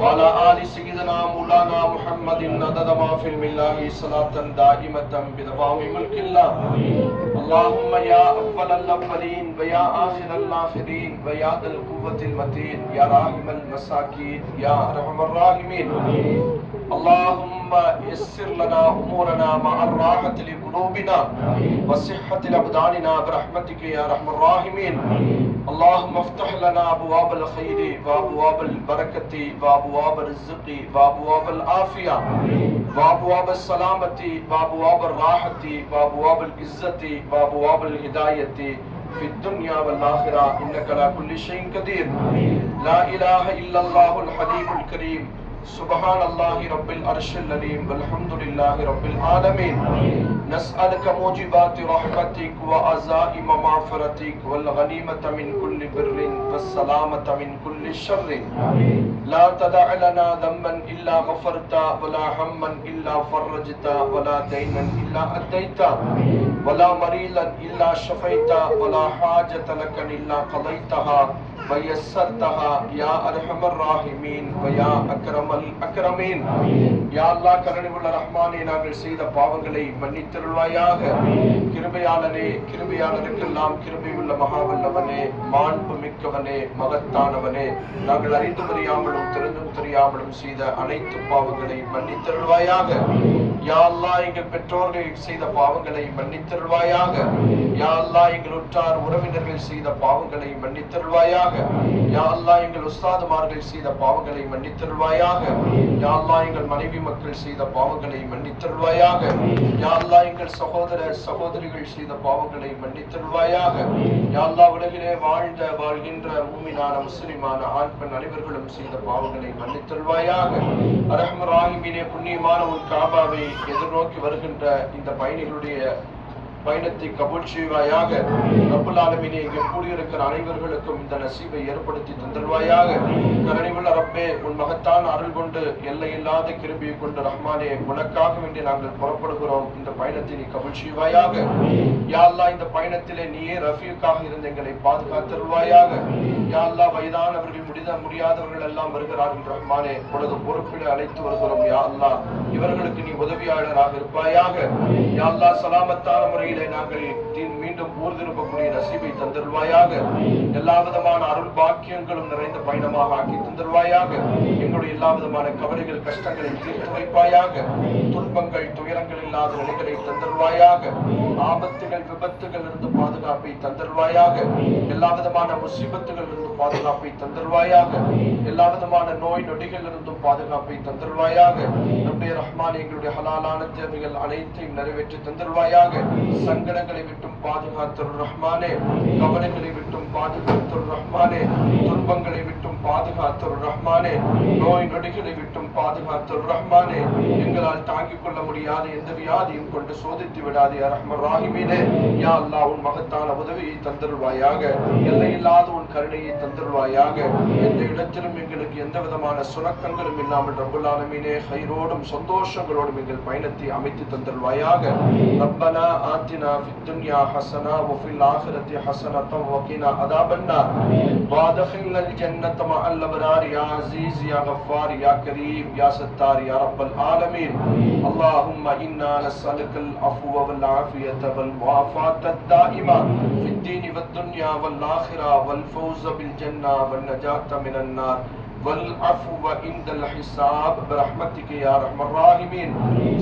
وعلى آل سيدنا مولانا محمد عدد ما في الملة صلاة دائمة بدوام ملك الله. اللهم يا أول الأولين ويا آخر الآخرين ويا ذا القوة المتين يا راحم المساكين يا أرحم الراحمين. اللهم يسر لنا أمورنا مع الراحة لقلوبنا وصحة لأبداننا برحمتك يا أرحم الراحمين. اللهم افتح لنا أبواب الخير وأبواب البركة وأبواب الرزق وأبواب العافية وأبواب السلامة وأبواب الراحة وأبواب العزة وأبواب الهداية في الدنيا والآخرة إنك على كل شيء قدير. لا إله إلا الله الحليم الكريم. سبحان الله رب العرش العظيم والحمد لله رب العالمين. نسألك موجبات رحمتك وعزائم مغفرتك والغنيمة من كل بر والسلامة من كل شر. لا تدع لنا ذنبا إلا غفرت ولا هما إلا فرجت ولا دينا إلا أديت ولا مريضا إلا شفيت ولا حاجة لك إلا قضيتها ويسرتها يا أرحم الراحمين ويا أكرم الأكرمين. يا الله கருணையுள்ள ரஹ்மானே, நாங்கள் செய்த பாவங்களை மன்னித்தருள்வாயாக. கிருபையாளனே, கிருபையாளருக்கெல்லாம் கிருபையுள்ள மகாவல்லவனே, மாண்பு மிக்கவனே, மகத்தானவனே, நாங்கள் அறிந்தும் அறியாமலும் தெரிந்தும் தெரியாமலும் செய்த அனைத்து பாவங்களை மன்னித்தருள்வாயாக. யா அல்லாஹ் எங்கள் பெற்றோர்கள் செய்த பாவங்களை மன்னித்தருள்வாயாக. யா அல்லாஹ் எங்கள் உற்றார் உறவினர்கள் செய்த பாவங்களை மன்னித்தருள்வாயாக. யா அல்லாஹ் எங்கள் உஸ்தாதுமார்கள் செய்த பாவங்களை மன்னித்தருள்வாயாக. யா அல்லாஹ் எங்கள் மனைவி மக்கள் செய்த பாவங்களை மன்னித்தருள்வாயாக. யா அல்லாஹ் எங்கள் சகோதர சகோதரிகள் செய்த பாவங்களை மன்னித்தருள்வாயாக. யா அல்லாஹ் உலகிலே வாழ்கின்ற மூமினான முஸ்லிமான ஆண் பெண் அனைவர்களும் செய்த பாவங்களை மன்னித்தருள்வாயாக. அர்ஹமர் ராஹிமீனே, புண்ணியமான உன் காபாவை எதிர்நோக்கி வருகின்ற இந்த பயணிகளுடைய பயணத்தை கபூல் செய்வாயாக. ரப்பல் ஆலமீனே, இங்கே கூடியிருக்கிற அனைவர்களுக்கும் இந்த நசீபை ஏற்படுத்தி தந்தல்வாயாக. கருணையுள்ள ரப்பே, உன் மகத்தான அருள் கொண்டு எல்லையில்லாத கிருபையை கொண்டு ரஹ்மானே, உனக்காக வேண்டி நாங்கள் புறப்படுகிறோம். இந்த பயணத்தை நீ கபூல் செய்வாயாக. யா அல்லாஹ், இந்த பயணத்திலே நீயே ரஃபீக்காக இருந்து எங்களை பாதுகாத்தருள்வாயாக. யா அல்லாஹ், வயதானவர்கள் முடியாதவர்கள் எல்லாம் வருகிறார்கள் ரஹ்மானே, உனது பொறுப்பிட அழைத்து வருகிறோம். யா அல்லாஹ், இவர்களுக்கு நீ உதவியாளராக இருப்பாயாக. யா அல்லாஹ், சலாமத்தான முறையிலே நாங்கள் மீண்டும் ஊர் திரும்பக்கூடிய நசீபை தந்தருள்வாயாக. எல்லா விதமான அருள் பாக்கியங்களும் நிறைந்த பயணமாக ஆக்கி தந்தருள்வாயாக. எங்களுடைய எல்லா விதமான கவலைகள் கஷ்டங்களை தீர்த்து வைப்பாயாக. துன்பங்கள் துயரங்கள் இல்லாத நிலைகளை தந்தருள்வாயாக. ஆபத்துகள் விபத்துகள் இருந்து பாதுகாப்பை தந்தருள்வாயாக. எல்லா விதமான முசீபத்துகள் இருந்து பாதுகாப்பை தந்தருள்வாயாக. எல்லா விதமான நோய் நொடிகள் இருந்தும் பாதுகாப்பை தந்தருள்வாயாக. ரப்பே ரஹ்மான், எங்களுடைய ஹலாலான தேவைகள் அனைத்தையும் நிறைவேற்றி தந்தருள்வாயாக. சங்கடங்களை விட்டும் பாதுகாத்தர் ரஹ்மானே, கவலைகளை விட்டும் பாதுகாத்தர் ரஹ்மானே, துன்பங்களை விட்டும் பாதுகாத்தர் ரஹ்மானே, நோய் நொடிகளை விட்டும் பாதுகாத்தர் ரஹ்மானே. எங்களால் தாங்கிக் கொள்ள முடியாத எந்த வியாதியும் கொண்டு சோதித்து விடாதே ரஹ்மர் ராஹிமீனே. யா அல்லாஹ், உன் மகத்தான உதவியை தந்தருள்வாயாக. எல்லையில்லாத உன் கருணையை தந்தருள்வாயாக. எந்த இடத்திலும் எங்களுக்கு எந்த விதமான சுரக்கங்களும் இல்லாமல் ரப்பல் ஆலமீனே, ஹைரோடும் சந்தோஷங்களோடும் எங்கள் பயணத்தை அமைத்து தந்தருள்வாயாக. ரப்பனா ஆத்தினா ஃபித் துன்யா ஹஸனா வஃபில் ஆখিরাতি ஹஸனத்தன் வகினா அதாபன்னார் வஅத்கில்னல் ஜன்னத மஅல் அப்ரார் யா அஸீஸ் யா கஃபார் யா கரீம் யா சத்தார் யா ரப்பல் ஆலமீன். அல்லாஹும்ம இன்னா நஸ்அலுகல் அஃப்வ வல் ஆஃபியத வல் முஆஃபாத்தத் தாயிமா ஃபித் தீனி வத் துன்யா வல் ஆখিরা வல் ஃபௌஸ பில் ஜன்னah வன் நஜாத மினன் நார் والعفو عند الحساب برحمتك يا ارحم الراحمين.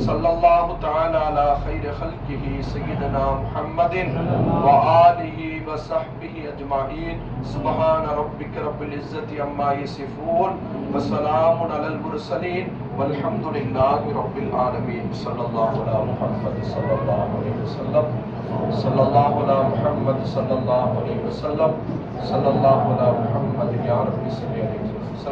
صلى الله تعالى على خير خلقه سيدنا محمد وآله وصحبه اجمعين. سبحان ربك رب العزة عما يصفون وسلام على المرسلين والحمد لله رب العالمين. صلى الله على محمد صلى الله عليه وسلم. صلى الله على محمد صلى الله عليه وسلم. صلى الله على محمد يا رب صل عليه وسلم.